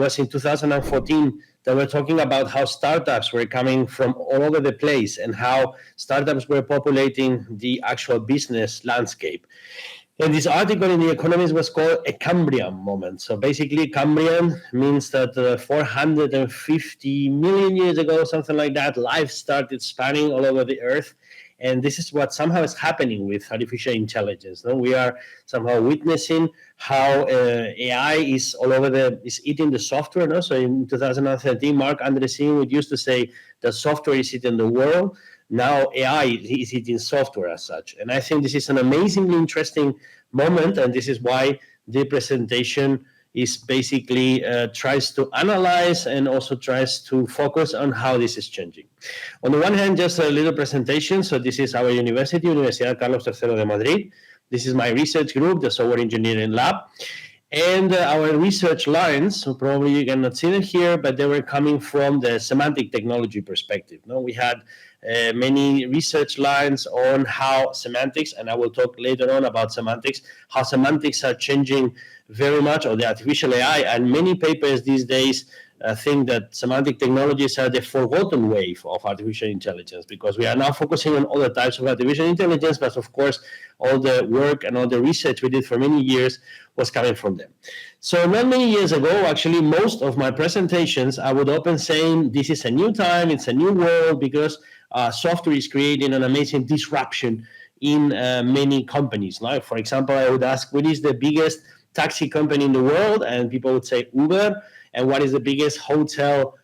was in 2014 that we're talking about how startups were coming from all over the place and how startups were populating the actual business landscape. And this article in The Economist was called a Cambrian moment. So basically, Cambrian means that 450 million years ago, something like that, life started spanning all over the earth. And this is what somehow is happening with artificial intelligence. No? We are somehow witnessing how AI is all over is eating the software. No? So in 2013, Mark Andreessen would used to say that software is eating the world. Now AI is eating software as such. And I think this is an amazingly interesting moment, and this is why the presentation is basically tries to analyze and also tries to focus on how this is changing. On the one hand, just a little presentation. So this is our university, Universidad Carlos III de Madrid. This is my research group, the Software Engineering Lab. And our research lines, so probably you cannot see them here, but they were coming from the semantic technology perspective. No, we had many research lines on how semantics, and I will talk later on about semantics, how semantics are changing very much, or the artificial AI, and many papers these days think that semantic technologies are the forgotten wave of artificial intelligence, because we are now focusing on other types of artificial intelligence, but of course, all the work and all the research we did for many years was coming from them. So not many years ago, actually, most of my presentations, I would open saying, this is a new time, it's a new world, because software is creating an amazing disruption in many companies. Like, for example, I would ask, what is the biggest taxi company in the world? And people would say Uber. And what is the biggest hotel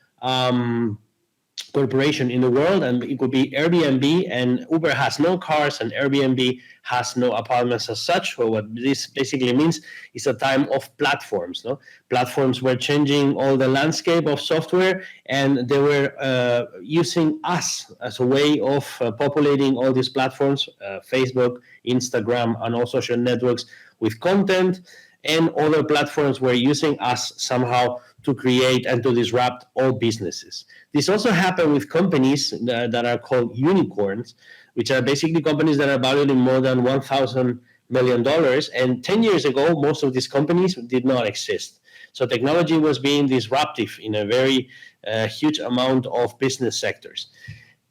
corporation in the world? And it could be Airbnb, and Uber has no cars and Airbnb has no apartments as such. So what this basically means is a time of platforms. No? Platforms were changing all the landscape of software, and they were using us as a way of populating all these platforms, Facebook, Instagram, and all social networks with content, and other platforms were using us somehow to create and to disrupt all businesses. This also happened with companies that are called unicorns, which are basically companies that are valued in more than $1,000 million. And 10 years ago, most of these companies did not exist. So technology was being disruptive in a very huge amount of business sectors.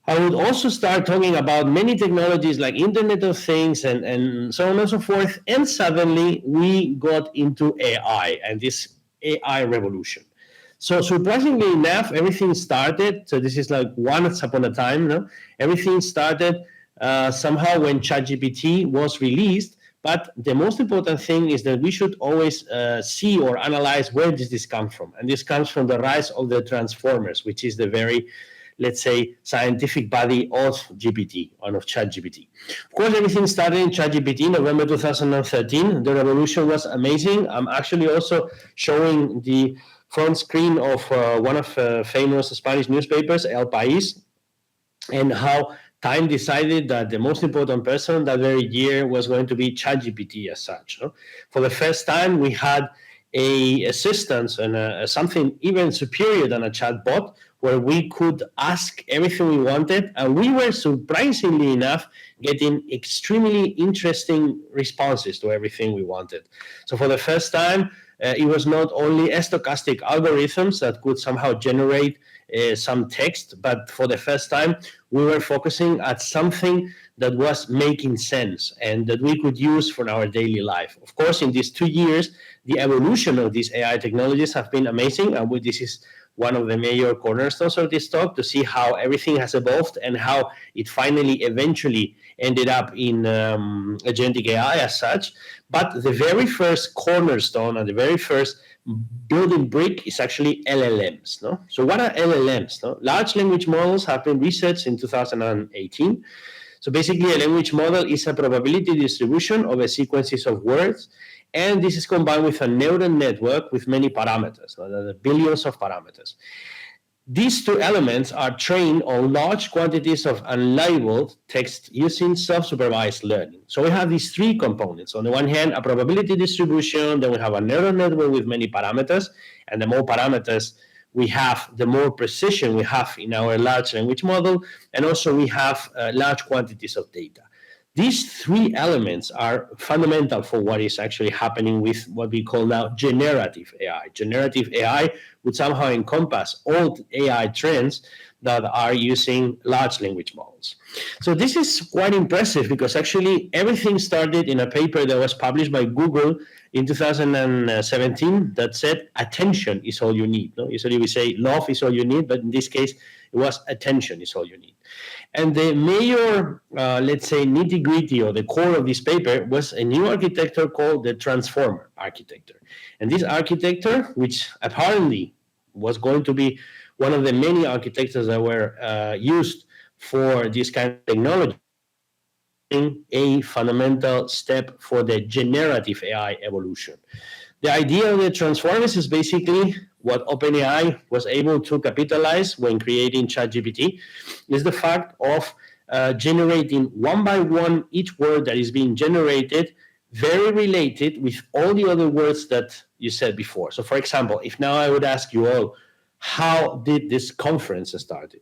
I would also start talking about many technologies like Internet of Things and so on and so forth. And suddenly we got into AI and this AI revolution. So surprisingly enough, everything started, so this is like once upon a time, no? Everything started somehow when ChatGPT was released, but the most important thing is that we should always see or analyze where does this come from. And this comes from the rise of the transformers, which is the very, let's say, scientific body of GPT, or of ChatGPT. Of course, everything started in ChatGPT, November 2013. The revolution was amazing. I'm actually also showing the front screen of one of famous Spanish newspapers, El País, and how Time decided that the most important person that very year was going to be ChatGPT as such. No? For the first time, we had a assistance and something even superior than a chatbot, where we could ask everything we wanted, and we were surprisingly enough getting extremely interesting responses to everything we wanted. So for the first time, it was not only stochastic algorithms that could somehow generate some text, but for the first time, we were focusing at something that was making sense and that we could use for our daily life. Of course, in these 2 years, the evolution of these AI technologies have been amazing, and this is one of the major cornerstones of this talk, to see how everything has evolved and how it finally eventually ended up in agentic AI as such. But the very first cornerstone and the very first building brick is actually LLMs. No? So what are LLMs? No? Large language models have been researched in 2018. So basically, a language model is a probability distribution of a sequences of words, and this is combined with a neural network with many parameters, the billions of parameters. These two elements are trained on large quantities of unlabeled text using self-supervised learning. So we have these three components. On the one hand, a probability distribution, then we have a neural network with many parameters, and the more parameters we have, the more precision we have in our large language model, and also we have large quantities of data. These three elements are fundamental for what is actually happening with what we call now generative AI. Generative AI would somehow encompass all AI trends that are using large language models. So this is quite impressive because actually everything started in a paper that was published by Google in 2017 that said attention is all you need. No? Usually we say love is all you need, but in this case it was attention is all you need. And the major, let's say, nitty-gritty or the core of this paper was a new architecture called the transformer architecture. And this architecture, which apparently was going to be one of the many architectures that were used for this kind of technology, a fundamental step for the generative AI evolution. The idea of the transformers is basically what OpenAI was able to capitalize when creating ChatGPT, is the fact of generating one by one each word that is being generated very related with all the other words that you said before. So for example, if now I would ask you all, how did this conference started?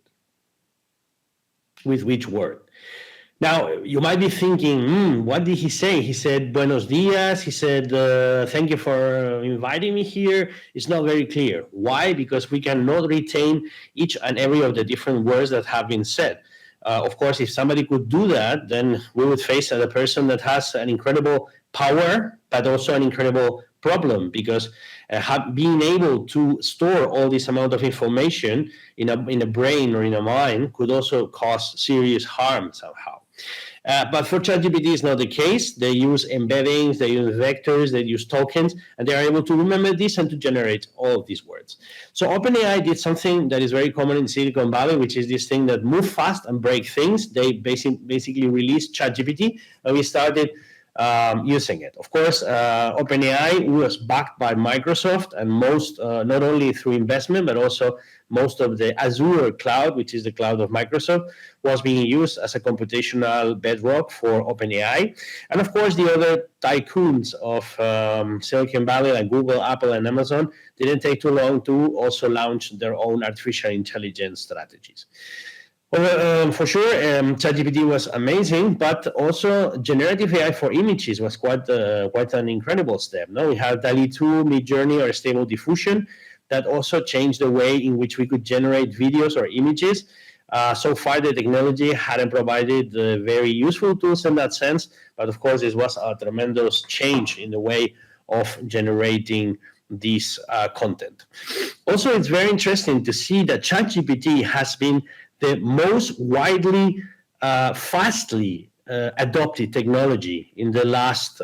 With which word? Now, you might be thinking, what did he say? He said, buenos dias. He said, thank you for inviting me here. It's not very clear. Why? Because we cannot retain each and every of the different words that have been said. Of course, if somebody could do that, then we would face a person that has an incredible power, but also an incredible problem, because being able to store all this amount of information in a brain or in a mind could also cause serious harm somehow. But for ChatGPT, it's not the case. They use embeddings, they use vectors, they use tokens, and they are able to remember this and to generate all of these words. So OpenAI did something that is very common in Silicon Valley, which is this thing that move fast and break things. They basically released ChatGPT, and we started using it. Of course, OpenAI was backed by Microsoft, and most, not only through investment, but also most of the Azure cloud, which is the cloud of Microsoft, was being used as a computational bedrock for OpenAI. And of course, the other tycoons of Silicon Valley, like Google, Apple, and Amazon, didn't take too long to also launch their own artificial intelligence strategies. Well, for sure, ChatGPT was amazing, but also generative AI for images was quite an incredible step. Now we have DALL-E 2, Midjourney, or Stable Diffusion that also changed the way in which we could generate videos or images. So far, the technology hadn't provided very useful tools in that sense, but of course, this was a tremendous change in the way of generating this content. Also, it's very interesting to see that ChatGPT has been the most widely, fastly adopted technology in the last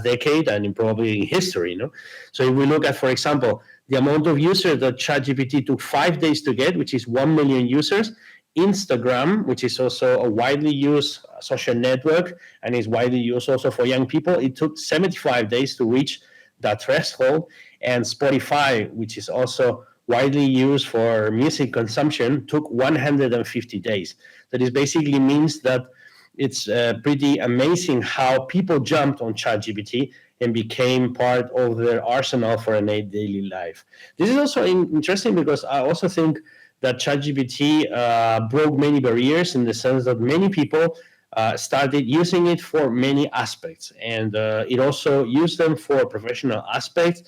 decade and probably in history. So if we look at, for example, the amount of users that ChatGPT took 5 days to get, which is 1 million users, Instagram, which is also a widely used social network and is widely used also for young people, it took 75 days to reach that threshold. And Spotify, which is also widely used for music consumption, took 150 days. That is basically means that it's pretty amazing how people jumped on ChatGPT and became part of their arsenal for a daily life. This is also interesting because I also think that ChatGPT broke many barriers in the sense that many people started using it for many aspects. And it also used them for professional aspects.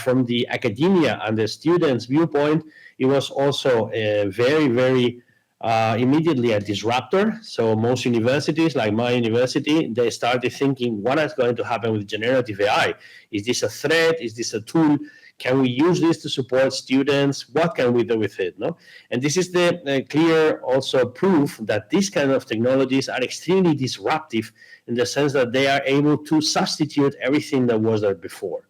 From the academia and the students' viewpoint, it was also very, very immediately a disruptor. So most universities, like my university, they started thinking, what is going to happen with generative AI? Is this a threat? Is this a tool? Can we use this to support students? What can we do with it? No? And this is the clear also proof that these kind of technologies are extremely disruptive in the sense that they are able to substitute everything that was there before.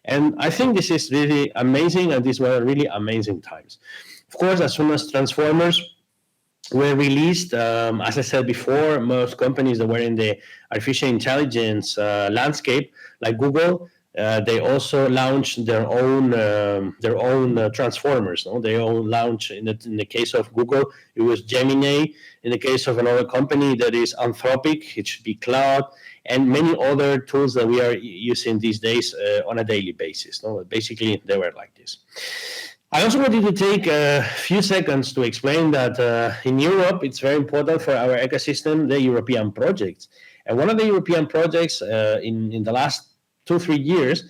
And I think this is really amazing, and these were really amazing times. Of course, as soon as transformers were released, as I said before, most companies that were in the artificial intelligence landscape, like Google, they also launched their own transformers. No? They all launched, in the case of Google, it was Gemini. In the case of another company that is Anthropic, it should be Cloud, and many other tools that we are using these days on a daily basis. No? Basically, they were like this. I also wanted to take a few seconds to explain that in Europe, it's very important for our ecosystem, the European projects. And one of the European projects in the last 2-3 years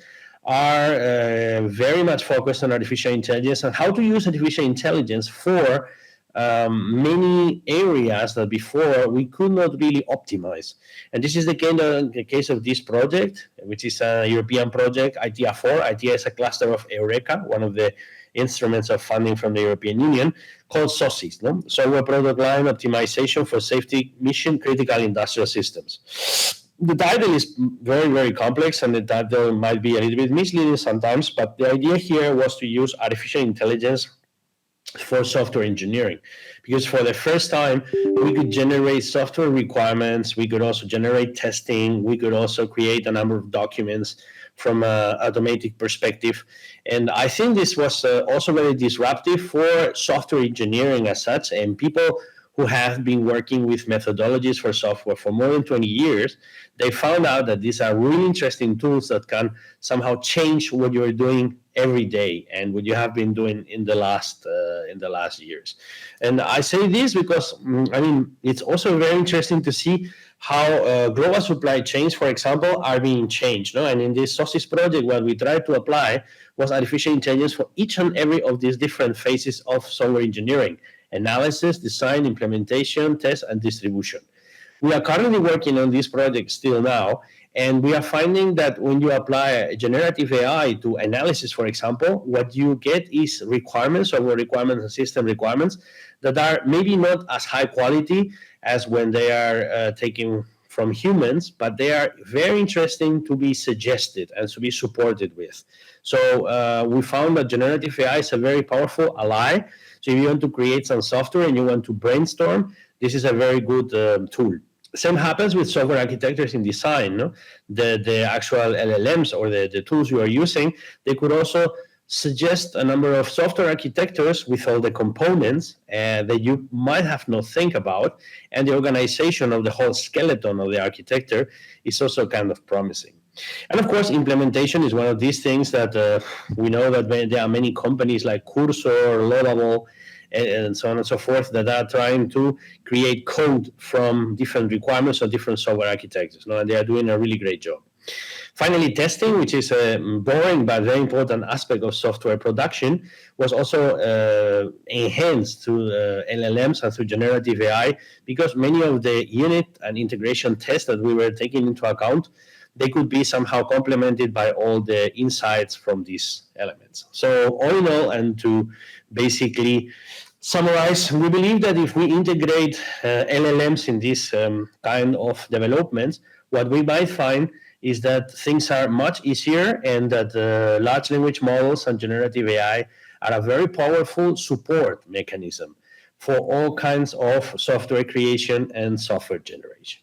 are very much focused on artificial intelligence and how to use artificial intelligence for many areas that before we could not really optimize. And this is the case of this project, which is a European project, ITIA4. ITIA is a cluster of Eureka, one of the instruments of funding from the European Union, called SOSIS, no? Software Product Line Optimization for Safety Mission Critical Industrial Systems. The title is very, very complex, and the title might be a little bit misleading sometimes, but the idea here was to use artificial intelligence for software engineering, because for the first time we could generate software requirements, we could also generate testing, we could also create a number of documents from an automatic perspective. And I think this was also very disruptive for software engineering as such, and people who have been working with methodologies for software for more than 20 years, they found out that these are really interesting tools that can somehow change what you're doing every day and what you have been doing in the last years. And I say this because it's also very interesting to see how global supply chains, for example, are being changed. No? And in this SOSIS project, what we tried to apply was artificial intelligence for each and every of these different phases of software engineering: analysis, design, implementation, test, and distribution. We are currently working on this project still now, and we are finding that when you apply generative AI to analysis, for example, what you get is requirements, software requirements and system requirements that are maybe not as high quality as when they are taken from humans, but they are very interesting to be suggested and to be supported with. So we found that generative AI is a very powerful ally. So if you want to create some software and you want to brainstorm, this is a very good tool. Same happens with software architectures in design. No? The actual LLMs or the tools you are using, they could also suggest a number of software architectures with all the components that you might have not think about, and the organization of the whole skeleton of the architecture is also kind of promising. And of course, implementation is one of these things that we know that there are many companies like Cursor, Laudable, and so on and so forth that are trying to create code from different requirements of different software architectures. No? And they are doing a really great job. Finally, testing, which is a boring but very important aspect of software production, was also enhanced through LLMs and through generative AI, because many of the unit and integration tests that we were taking into account, they could be somehow complemented by all the insights from these elements. So all in all, and to basically summarize, we believe that if we integrate LLMs in this kind of developments, what we might find is that things are much easier, and that large language models and generative AI are a very powerful support mechanism for all kinds of software creation and software generation.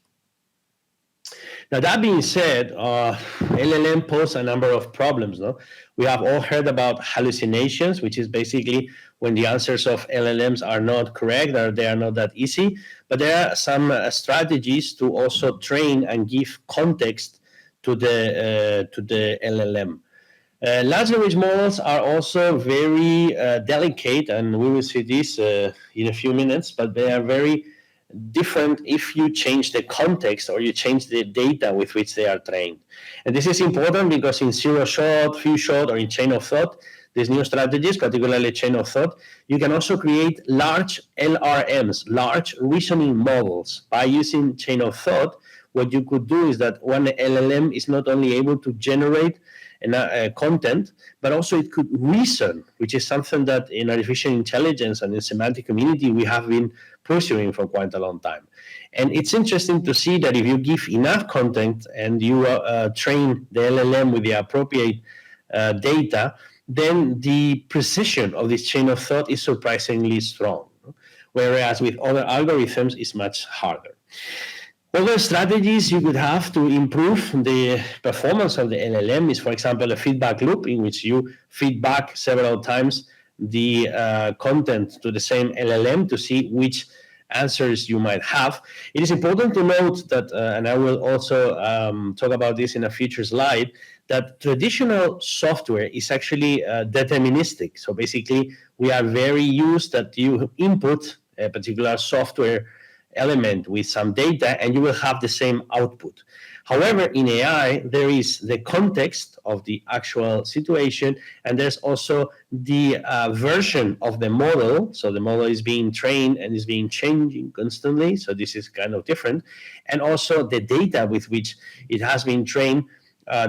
Now, that being said, LLM pose a number of problems. No? We have all heard about hallucinations, which is basically when the answers of LLMs are not correct, or they are not that easy. But there are some strategies to also train and give context to the LLM. Large language models are also very delicate, and we will see this in a few minutes, but they are very different if you change the context or you change the data with which they are trained. And this is important because in zero shot, few shot, or in chain of thought, these new strategies, particularly chain of thought, you can also create large LRMs, large reasoning models. By using chain of thought, what you could do is that one LLM is not only able to generate content, but also it could reason, which is something that in artificial intelligence and in semantic community we have been pursuing for quite a long time. And it's interesting to see that if you give enough content and you train the LLM with the appropriate data, then the precision of this chain of thought is surprisingly strong, whereas with other algorithms it's much harder. Other strategies you could have to improve the performance of the LLM is, for example, a feedback loop in which you feedback several times the content to the same LLM to see which answers you might have. It is important to note that, and I will also talk about this in a future slide, that traditional software is actually deterministic. So basically, we are very used that you input a particular software element with some data and you will have the same output. However, in AI, there is the context of the actual situation, and there's also the version of the model. So the model is being trained and is being changing constantly. So this is kind of different. And also the data with which it has been trained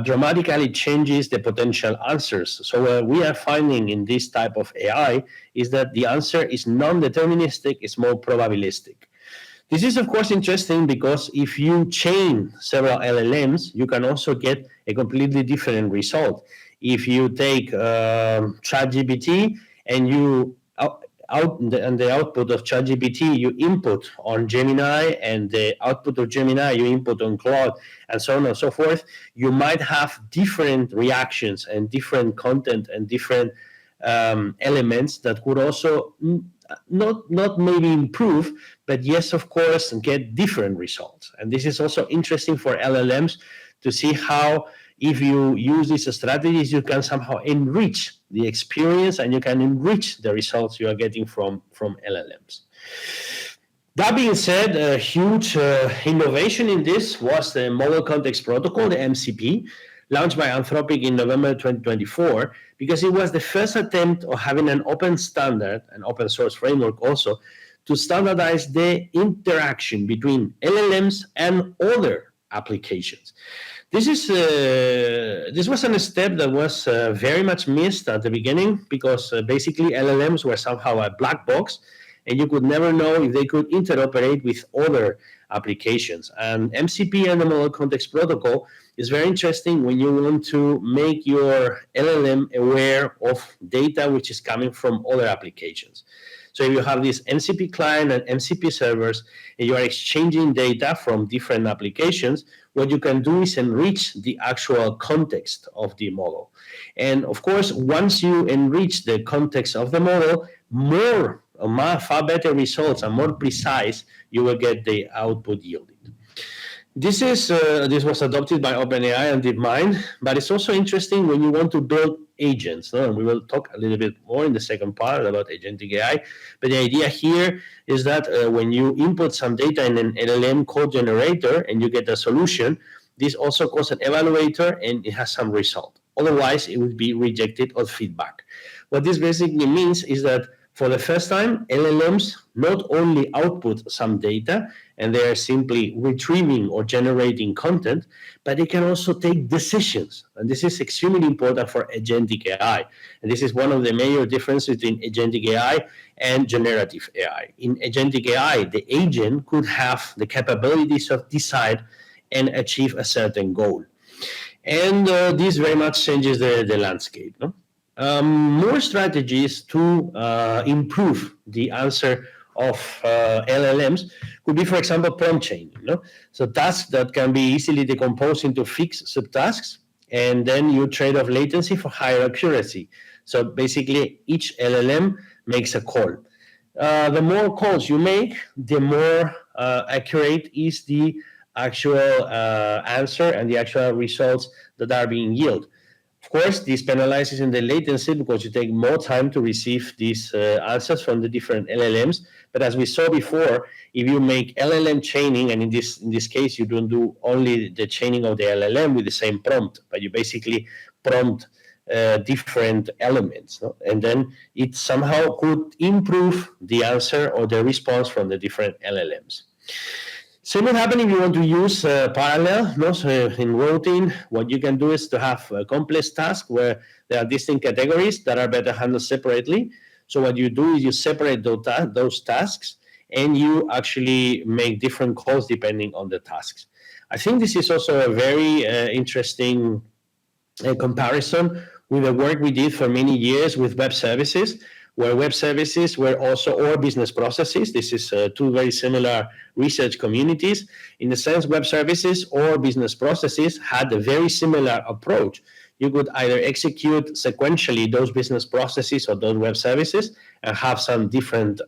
dramatically changes the potential answers. So what we are finding in this type of AI is that the answer is non-deterministic, it's more probabilistic. This is, of course, interesting because if you chain several LLMs, you can also get a completely different result. If you take ChatGPT and you the output of ChatGPT you input on Gemini, and the output of Gemini you input on Claude, and so on and so forth, you might have different reactions and different content and different elements that would also not maybe improve, but yes, of course, get different results. And this is also interesting for LLMs to see how, if you use these strategies, you can somehow enrich the experience and you can enrich the results you are getting from LLMs. That being said, a huge innovation in this was the Model Context Protocol, the MCP, launched by Anthropic in November 2024, because it was the first attempt of having an open standard, an open source framework also, to standardize the interaction between LLMs and other applications. This was a step that was very much missed at the beginning, because basically LLMs were somehow a black box, and you could never know if they could interoperate with other applications. And MCP and the Model Context Protocol is very interesting when you want to make your LLM aware of data which is coming from other applications. So if you have this MCP client and MCP servers, and you are exchanging data from different applications, what you can do is enrich the actual context of the model. And of course, once you enrich the context of the model, far better results and more precise, you will get the output yielded. This was adopted by OpenAI and DeepMind, but it's also interesting when you want to build agents. And we will talk a little bit more in the second part about agentic AI. But the idea here is that when you input some data in an LLM code generator and you get a solution, this also calls an evaluator and it has some result. Otherwise, it would be rejected or feedback. What this basically means is that for the first time, LLMs not only output some data, and they are simply retrieving or generating content, but they can also take decisions. And this is extremely important for agentic AI. And this is one of the major differences between agentic AI and generative AI. In agentic AI, the agent could have the capabilities of decide and achieve a certain goal. And this very much changes the landscape. No? More strategies to improve the answer of LLMs could be, for example, prompt chaining. So tasks that can be easily decomposed into fixed subtasks, and then you trade off latency for higher accuracy. So basically, each LLM makes a call. The more calls you make, the more accurate is the actual answer and the actual results that are being yielded. Of course, this penalizes in the latency because you take more time to receive these answers from the different LLMs. But as we saw before, if you make LLM chaining, and in this case, you don't do only the chaining of the LLM with the same prompt, but you basically prompt different elements. No? And then it somehow could improve the answer or the response from the different LLMs. Same will happen if you want to use parallel. No? So in routing, what you can do is to have a complex task where there are distinct categories that are better handled separately. So what you do is you separate those tasks, and you actually make different calls depending on the tasks. I think this is also a very interesting comparison with the work we did for many years with web services, where web services were also or business processes. This is two very similar research communities. In the sense, web services or business processes had a very similar approach. You could either execute sequentially those business processes or those web services and have some different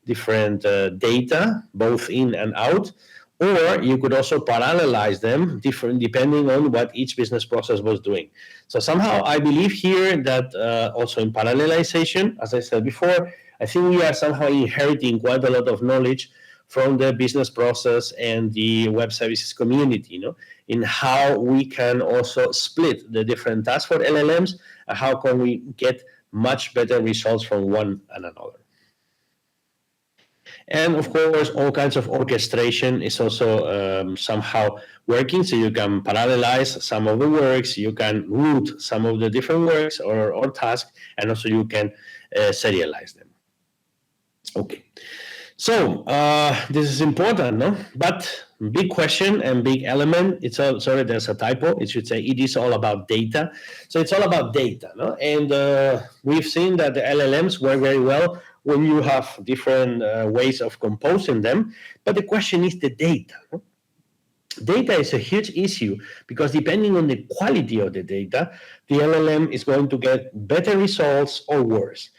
different data, both in and out, or you could also parallelize them different depending on what each business process was doing. So somehow I believe here that also in parallelization, as I said before, I think we are somehow inheriting quite a lot of knowledge from the business process and the web services community, in how we can also split the different tasks for LLMs and how can we get much better results from one and another. And of course, all kinds of orchestration is also somehow working. So you can parallelize some of the works, you can route some of the different works or tasks, and also you can serialize them. Okay. So this is important, no? But big question and big element. It's all, sorry, there's a typo. It should say it is all about data. So it's all about data, no? And we've seen that the LLMs work very well when you have different ways of composing them. But the question is the data. No? Data is a huge issue because depending on the quality of the data, the LLM is going to get better results or worse.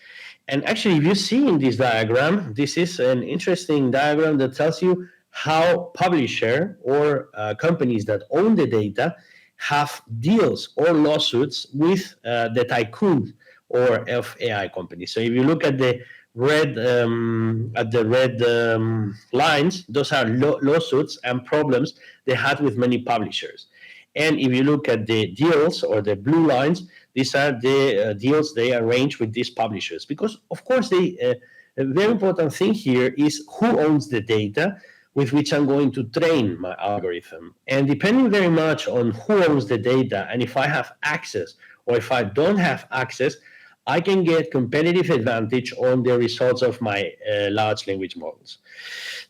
And actually, if you see in this diagram, this is an interesting diagram that tells you how publisher or companies that own the data have deals or lawsuits with the tycoon or of AI companies. So if you look at the red lines, those are lawsuits and problems they had with many publishers. And if you look at the deals or the blue lines, these are the deals they arrange with these publishers. Because, of course, a very important thing here is who owns the data with which I'm going to train my algorithm. And depending very much on who owns the data and if I have access or if I don't have access, I can get competitive advantage on the results of my large language models.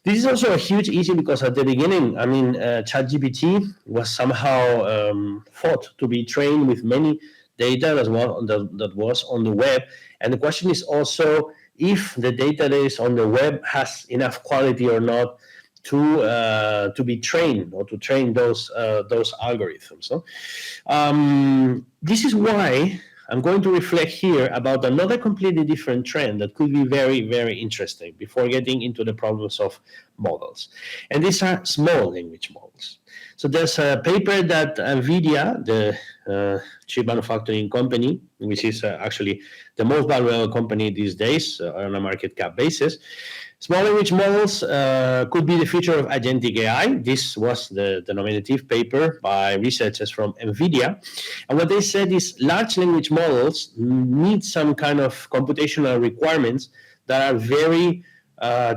This is also a huge issue because at the beginning, I mean, ChatGPT was somehow thought to be trained with many data as well that was on the web. And the question is also if the data that is on the web has enough quality or not to be trained or to train those algorithms. So, this is why I'm going to reflect here about another completely different trend that could be very, very interesting before getting into the problems of models. And these are small language models. So there's a paper that NVIDIA, the chip manufacturing company, which is actually the most valuable company these days on a market cap basis, small language models could be the future of agentic AI. This was the nominative paper by researchers from NVIDIA. And what they said is large language models need some kind of computational requirements that are very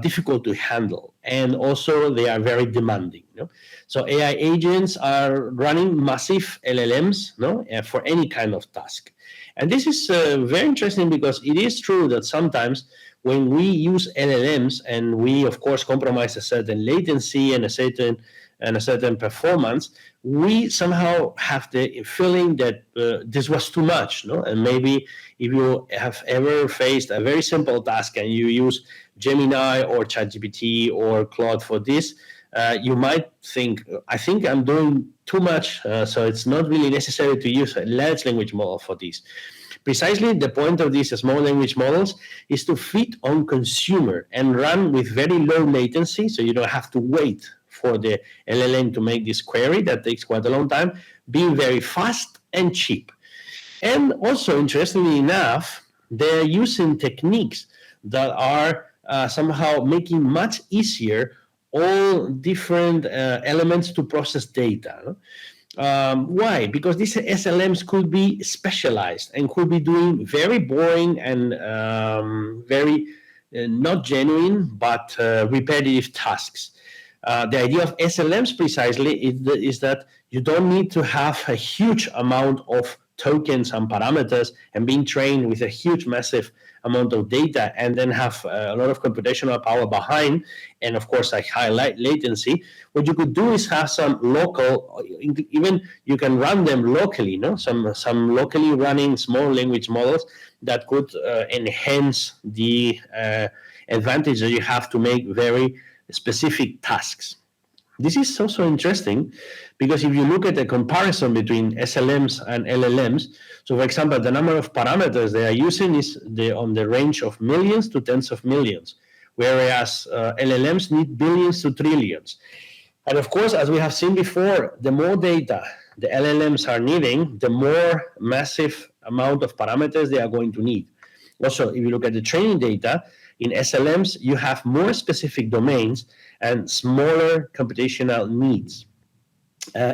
difficult to handle. And also they are very demanding. So AI agents are running massive LLMs for any kind of task. And this is very interesting because it is true that sometimes when we use LLMs and we, of course, compromise a certain latency and a certain performance, we somehow have the feeling that this was too much. And maybe if you have ever faced a very simple task and you use Gemini or ChatGPT or Claude for this, you might think, I think I'm doing too much, so it's not really necessary to use a large language model for this. Precisely the point of these small language models is to fit on consumer and run with very low latency, so you don't have to wait for the LLM to make this query that takes quite a long time, being very fast and cheap. And also, interestingly enough, they're using techniques that are somehow making much easier all different elements to process data. Why? Because these SLMs could be specialized and could be doing very boring and very not genuine, but repetitive tasks. The idea of SLMs precisely is that you don't need to have a huge amount of tokens and parameters and being trained with a huge, massive amount of data and then have a lot of computational power behind and, of course, a high latency. What you could do is have some local, even you can run them locally, some locally running small language models that could enhance the advantage that you have to make very specific tasks. This is also interesting because if you look at the comparison between SLMs and LLMs, so for example, the number of parameters they are using is on the range of millions to tens of millions, whereas LLMs need billions to trillions. And of course, as we have seen before, the more data the LLMs are needing, the more massive amount of parameters they are going to need. Also, if you look at the training data, in SLMs, you have more specific domains and smaller computational needs.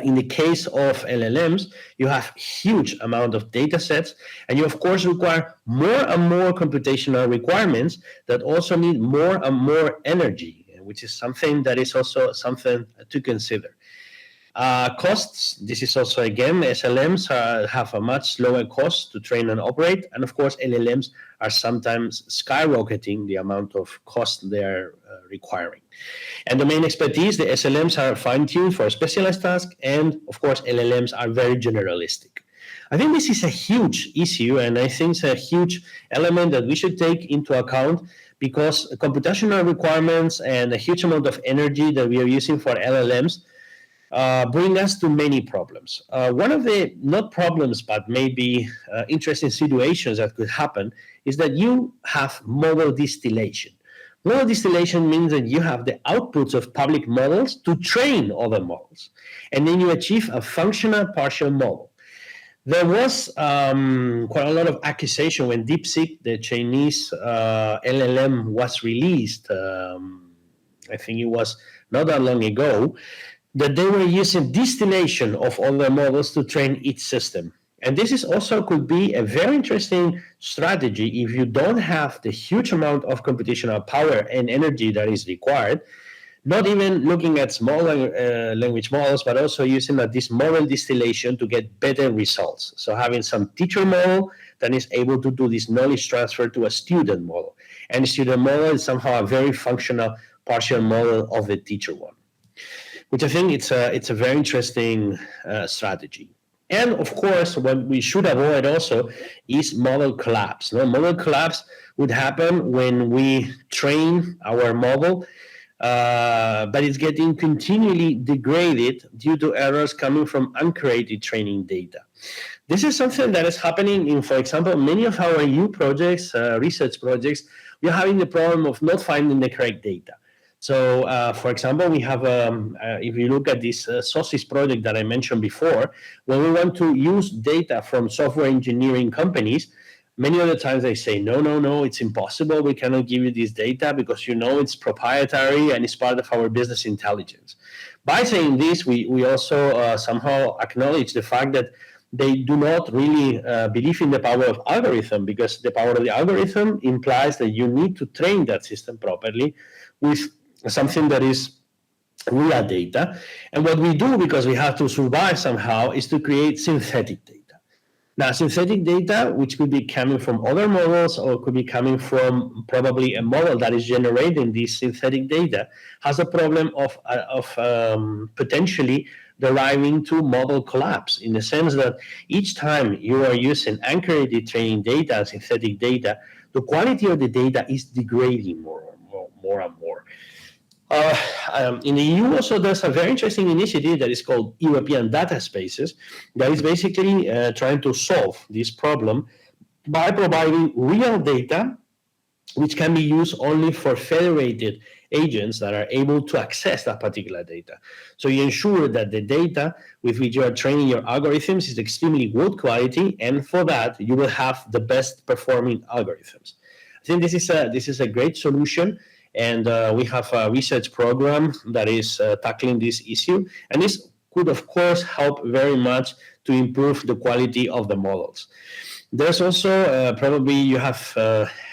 In the case of LLMs, you have huge amount of data sets, and you of course require more and more computational requirements that also need more and more energy, which is something that is also something to consider. Costs, this is also, again, SLMs have a much lower cost to train and operate, and of course LLMs are sometimes skyrocketing the amount of cost they're requiring. And domain expertise, the SLMs are fine-tuned for specialized tasks, and of course LLMs are very generalistic. I think this is a huge issue, and I think it's a huge element that we should take into account, because computational requirements and a huge amount of energy that we are using for LLMs bring us to many problems. One of the, not problems, but maybe interesting situations that could happen is that you have model distillation. Model distillation means that you have the outputs of public models to train other models, and then you achieve a functional partial model. There was quite a lot of accusation when DeepSeek, the Chinese LLM, was released. I think it was not that long ago, that they were using distillation of other models to train each system. And this is also could be a very interesting strategy if you don't have the huge amount of computational power and energy that is required, not even looking at small language models, but also using this model distillation to get better results. So having some teacher model that is able to do this knowledge transfer to a student model. And the student model is somehow a very functional partial model of the teacher one, which I think it's a very interesting strategy. And of course, what we should avoid also is model collapse. Model collapse would happen when we train our model, but it's getting continually degraded due to errors coming from uncreated training data. This is something that is happening in, for example, many of our EU projects, research projects. We're having the problem of not finding the correct data. So, for example, we have, if you look at this SOSIS project that I mentioned before, when we want to use data from software engineering companies, many of the times they say, no, it's impossible. We cannot give you this data because, it's proprietary and it's part of our business intelligence. By saying this, we also somehow acknowledge the fact that they do not really believe in the power of algorithm, because the power of the algorithm implies that you need to train that system properly with something that is real data. And what we do, because we have to survive somehow, is to create synthetic data. Now, synthetic data, which could be coming from other models or could be coming from probably a model that is generating this synthetic data, has a problem of potentially deriving to model collapse, in the sense that each time you are using uncreated training data and synthetic data, the quality of the data is degrading more and more. In the EU also, there's a very interesting initiative that is called European Data Spaces, that is basically trying to solve this problem by providing real data, which can be used only for federated agents that are able to access that particular data. So you ensure that the data with which you are training your algorithms is extremely good quality, and for that, you will have the best performing algorithms. I think this is a great solution. And we have a research program that is tackling this issue. And this could, of course, help very much to improve the quality of the models. There's also, probably you have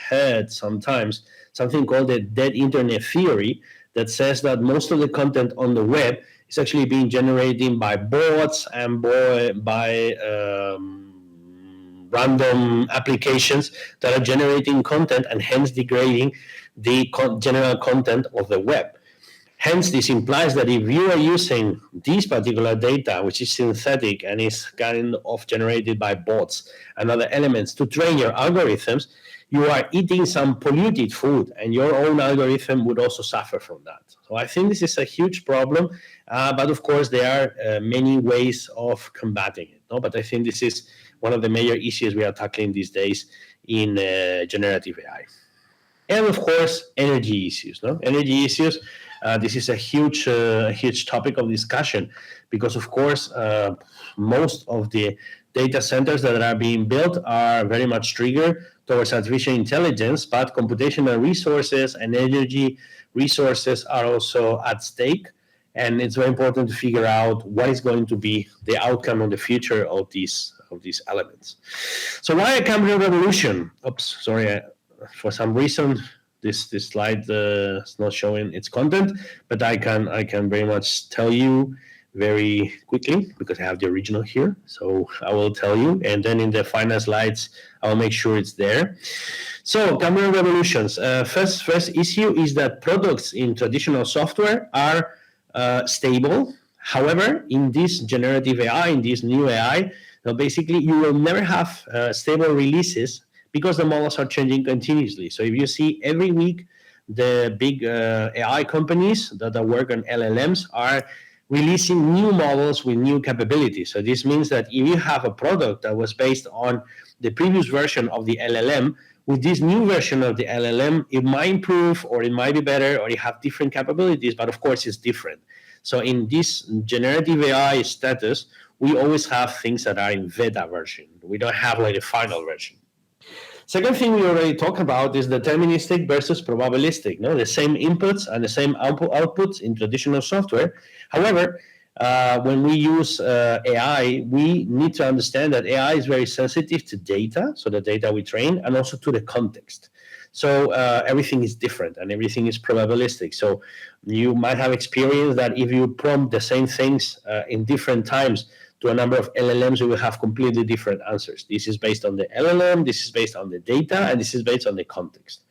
heard sometimes, something called the dead internet theory, that says that most of the content on the web is actually being generated by bots and by random applications that are generating content and hence degrading the general content of the web. Hence, this implies that if you are using this particular data, which is synthetic and is kind of generated by bots and other elements to train your algorithms, you are eating some polluted food, and your own algorithm would also suffer from that. So I think this is a huge problem, but of course there are many ways of combating it. But I think this is one of the major issues we are tackling these days in generative AI. And of course, energy issues. No, energy issues. This is a huge topic of discussion because, of course, most of the data centers that are being built are very much triggered towards artificial intelligence, but computational resources and energy resources are also at stake. And it's very important to figure out what is going to be the outcome of the future of these elements. So why a Cambrian revolution? Oops, sorry. For some reason, this slide is not showing its content, but I can very much tell you very quickly because I have the original here. So I will tell you, and then in the final slides, I will make sure it's there. So Cambrian revolutions. First issue is that products in traditional software are stable. However, in this generative AI, in this new AI, basically you will never have stable releases because the models are changing continuously. So if you see every week, the big AI companies that work on LLMs are releasing new models with new capabilities. So this means that if you have a product that was based on the previous version of the LLM, with this new version of the LLM, it might improve or it might be better or it have different capabilities, but of course it's different. So in this generative AI status, we always have things that are in beta version. We don't have like a final version. Second thing we already talked about is deterministic versus probabilistic. No, the same inputs and the same outputs in traditional software. However, when we use AI, we need to understand that AI is very sensitive to data, so the data we train, and also to the context. So everything is different and everything is probabilistic. So you might have experienced that if you prompt the same things in different times to a number of LLMs, we will have completely different answers. This is based on the LLM, this is based on the data, and this is based on the context.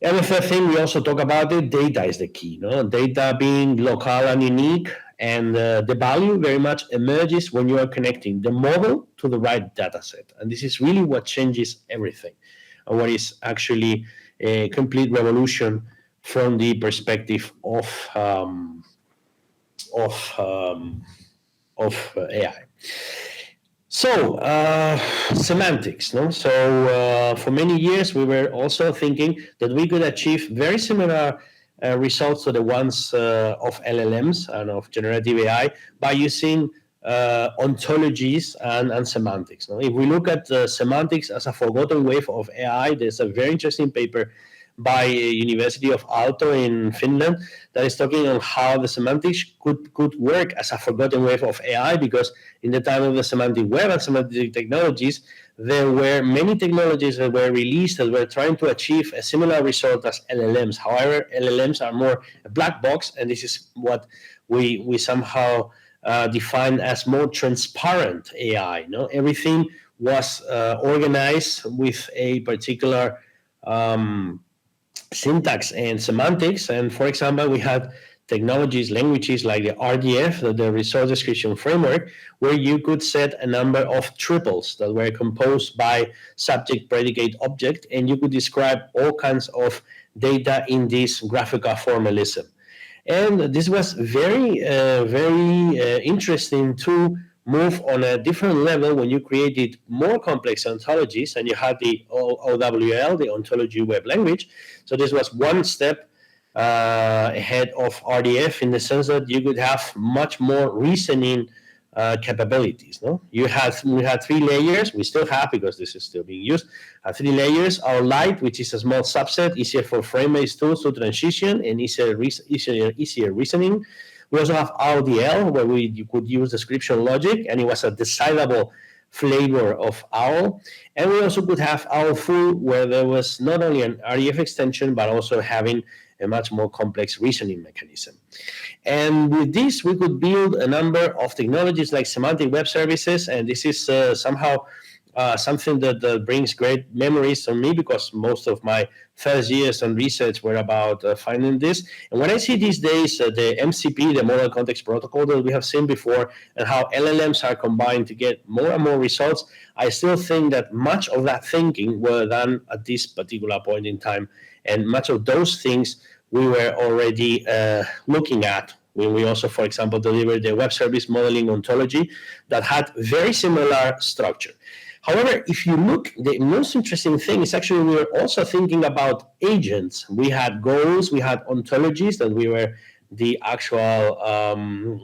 And the third thing we also talk about, it, data is the key. No? Data being local and unique, and the value very much emerges when you are connecting the model to the right data set. And this is really what changes everything, and what is actually a complete revolution from the perspective of AI. So semantics. No? So for many years, we were also thinking that we could achieve very similar results to the ones of LLMs and of generative AI by using ontologies and semantics. No? If we look at semantics as a forgotten wave of AI, there's a very interesting paper by University of Aalto in Finland that is talking on how the semantics could work as a forgotten wave of AI, because in the time of the semantic web and semantic technologies, there were many technologies that were released that were trying to achieve a similar result as LLMs. However, LLMs are more a black box, and this is what we somehow define as more transparent AI. No? Everything was organized with a particular syntax and semantics. And for example, we had technologies, languages like the RDF, the Resource Description Framework, where you could set a number of triples that were composed by subject, predicate, object, and you could describe all kinds of data in this graphical formalism. And this was very interesting to move on a different level when you created more complex ontologies and you had the OWL, the Ontology Web Language. So this was one step ahead of RDF in the sense that you could have much more reasoning capabilities. No, we had 3 layers. We still have, because this is still being used, 3 layers. Our light, which is a small subset, easier for frame-based tools to transition and easier reasoning. We also have RDL, where you could use description logic, and it was a decidable flavor of OWL. And we also could have OWL full, where there was not only an RDF extension, but also having a much more complex reasoning mechanism. And with this, we could build a number of technologies like semantic web services, and this is somehow something that brings great memories to me, because most of my first years on research were about finding this. And when I see these days the MCP, the Model Context Protocol that we have seen before, and how LLMs are combined to get more and more results, I still think that much of that thinking were done at this particular point in time. And much of those things we were already looking at when we also, for example, delivered the web service modeling ontology that had very similar structure. However, if you look, the most interesting thing is actually we were also thinking about agents. We had goals, we had ontologies that we were the actual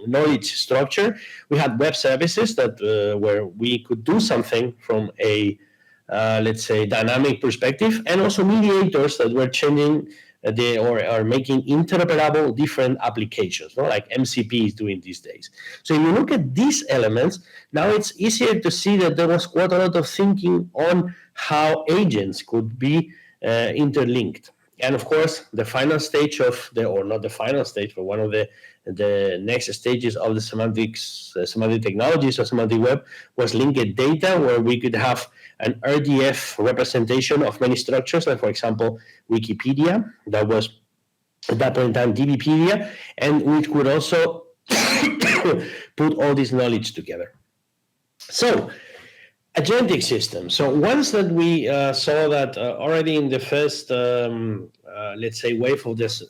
knowledge structure. We had web services that where we could do something from a let's say dynamic perspective, and also mediators that were changing or are making interoperable different applications, like MCP is doing these days. So if you look at these elements, now it's easier to see that there was quite a lot of thinking on how agents could be interlinked. And of course, the final stage of or not the final stage, but one of the next stages of the semantic technologies or semantic web was linked data, where we could have an RDF representation of many structures, like for example, Wikipedia, that was at that point in time DBpedia, and we could also put all this knowledge together. So, agentic systems. So once that we saw that already in the first, let's say, wave of this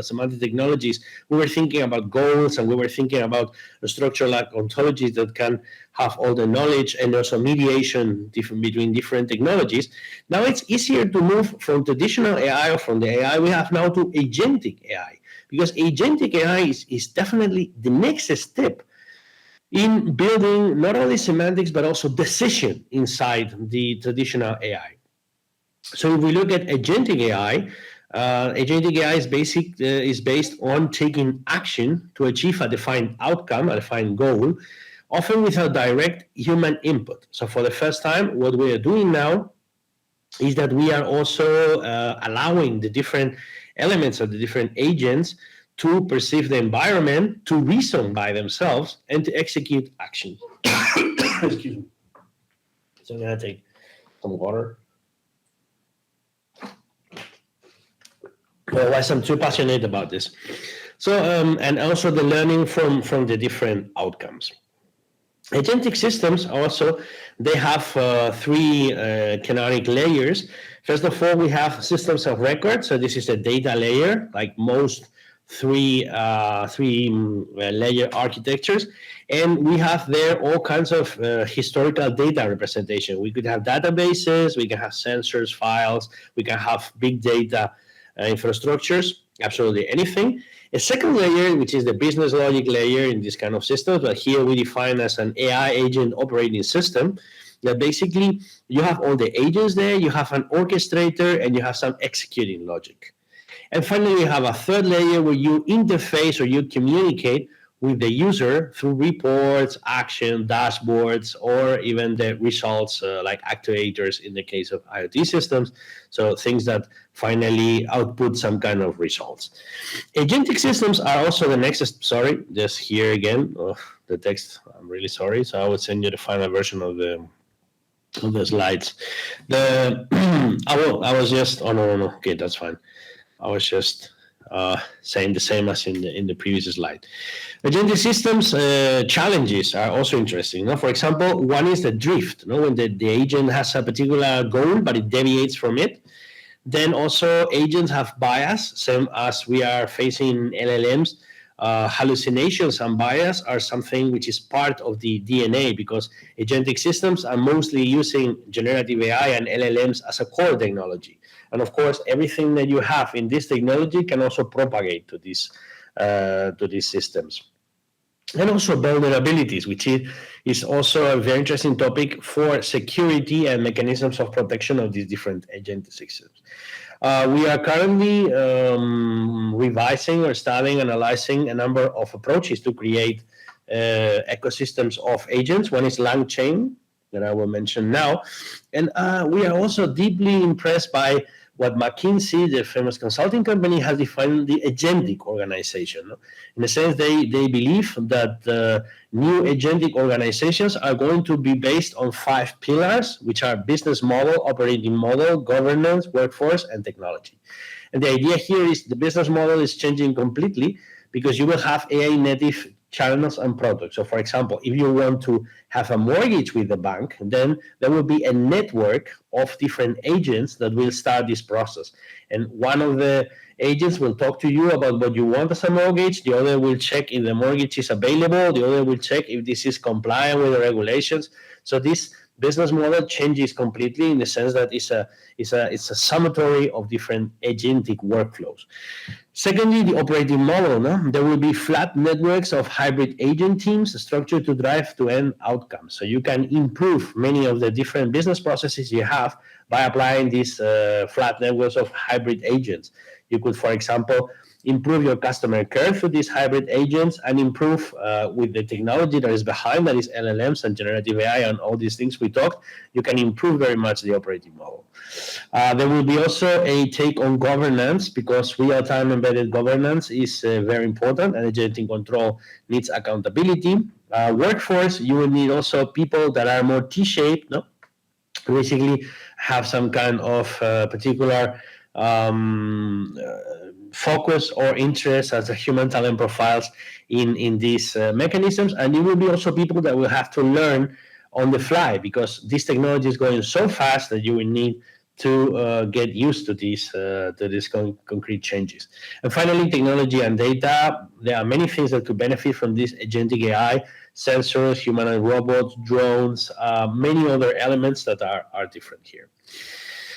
semantic technologies, we were thinking about goals, and we were thinking about a structure like ontologies that can have all the knowledge and also mediation between different technologies. Now it's easier to move from traditional AI or from the AI we have now to agentic AI, because agentic AI is definitely the next step in building not only semantics but also decision inside the traditional AI. So if we look at agentic AI, agentic AI is based on taking action to achieve a defined outcome, a defined goal, often without direct human input. So for the first time, what we are doing now is that we are also allowing the different elements of the different agents to perceive the environment, to reason by themselves, and to execute action. Excuse me. So I'm going to take some water. Otherwise, I'm too passionate about this. So, and also the learning from the different outcomes. Agentic systems also, they have three canonic layers. First of all, we have systems of record. So this is the data layer, like most three layer architectures, and we have there all kinds of historical data representation. We could have databases, we can have sensors, files, we can have big data infrastructures, absolutely anything. A second layer, which is the business logic layer in this kind of systems, but here we define as an AI agent operating system, that basically you have all the agents there, you have an orchestrator, and you have some executing logic. And finally, you have a third layer where you interface or you communicate with the user through reports, action, dashboards, or even the results like actuators in the case of IoT systems. So things that finally output some kind of results. Agentic systems are also the next, sorry, just here again, the text, I'm really sorry. So I will send you the final version of the slides. I was just, oh no, okay, that's fine. I was just saying the same as in the previous slide. Agentic systems challenges are also interesting. For example, one is the drift. When the agent has a particular goal, but it deviates from it. Then also agents have bias, same as we are facing LLMs. Hallucinations and bias are something which is part of the DNA, because agentic systems are mostly using generative AI and LLMs as a core technology. And of course, everything that you have in this technology can also propagate to these systems. And also vulnerabilities, which is also a very interesting topic for security and mechanisms of protection of these different agentic systems. We are currently revising or studying, analyzing a number of approaches to create ecosystems of agents. One is LangChain, that I will mention now. And we are also deeply impressed by what McKinsey, the famous consulting company, has defined the agentic organization. In a sense, they believe that new agentic organizations are going to be based on 5 pillars, which are business model, operating model, governance, workforce, and technology. And the idea here is the business model is changing completely, because you will have AI native channels and products. So for example, if you want to have a mortgage with the bank, then there will be a network of different agents that will start this process. And one of the agents will talk to you about what you want as a mortgage. The other will check if the mortgage is available. The other will check if this is compliant with the regulations. So this business model changes completely in the sense that it's a summatory of different agentic workflows. Secondly, the operating model. There will be flat networks of hybrid agent teams structured to drive to end outcomes. So you can improve many of the different business processes you have by applying these flat networks of hybrid agents. You could, for example, improve your customer care through these hybrid agents and improve with the technology that is behind, that is LLMs and generative AI and all these things we talked. You can improve very much the operating model. There will be also a take on governance, because real-time embedded governance is very important, and agentic control needs accountability. Workforce, you will need also people that are more T-shaped, basically have some kind of particular focus or interest as a human talent profiles in these mechanisms. And it will be also people that will have to learn on the fly, because this technology is going so fast that you will need to get used to these concrete changes. And finally, technology and data. There are many things that could benefit from this agentic AI: sensors, humanoid robots, drones, many other elements that are different here.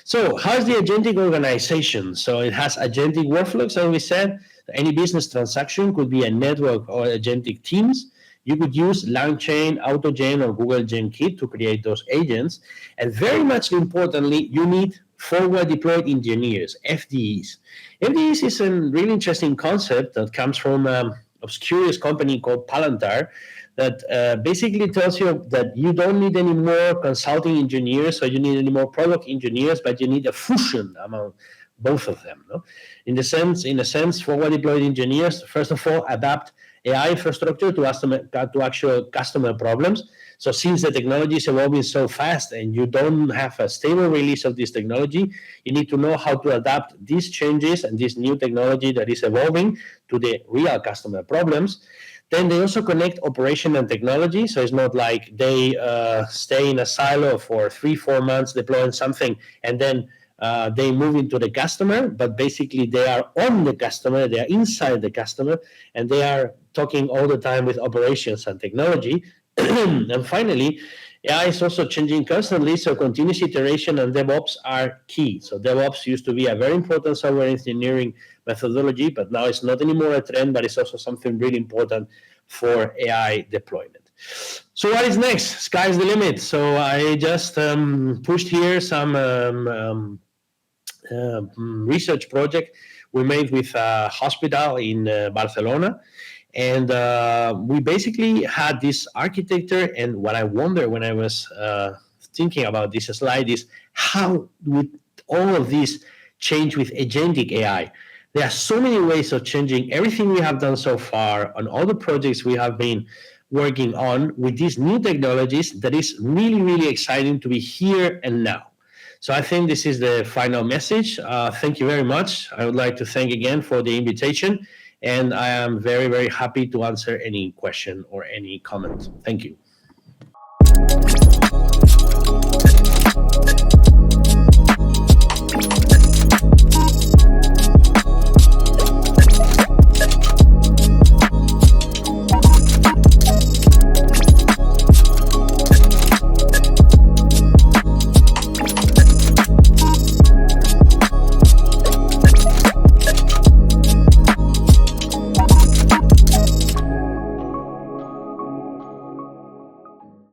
So how is the agentic organization? So it has agentic workflows, as we said. Any business transaction could be a network or agentic teams. You could use LangChain, AutoGen, or Google GenKit to create those agents. And very much importantly, you need forward deployed engineers, FDEs. FDEs is a really interesting concept that comes from an obscure company called Palantir, that basically tells you that you don't need any more consulting engineers, or you need any more product engineers, but you need a fusion among both of them. In a sense, forward deployed engineers, first of all, adapt AI infrastructure to actual customer problems. So since the technology is evolving so fast and you don't have a stable release of this technology, you need to know how to adapt these changes and this new technology that is evolving to the real customer problems. Then they also connect operation and technology. So it's not like they stay in a silo for 3-4 months deploying something and then they move into the customer, but basically they are on the customer, they are inside the customer, and they are talking all the time with operations and technology. And finally, AI is also changing constantly, so continuous iteration and DevOps are key. So DevOps used to be a very important software engineering methodology, but now it's not anymore a trend, but it's also something really important for AI deployment. So what is next? Sky's the limit. So I just pushed here some research project we made with a hospital in Barcelona. And we basically had this architecture, and what I wonder when I was thinking about this slide is how would all of this change with agentic AI? There are so many ways of changing everything we have done so far on all the projects we have been working on with these new technologies that is really, really exciting to be here and now. So I think this is the final message. Thank you very much. I would like to thank again for the invitation. And I am very, very happy to answer any question or any comment. Thank you.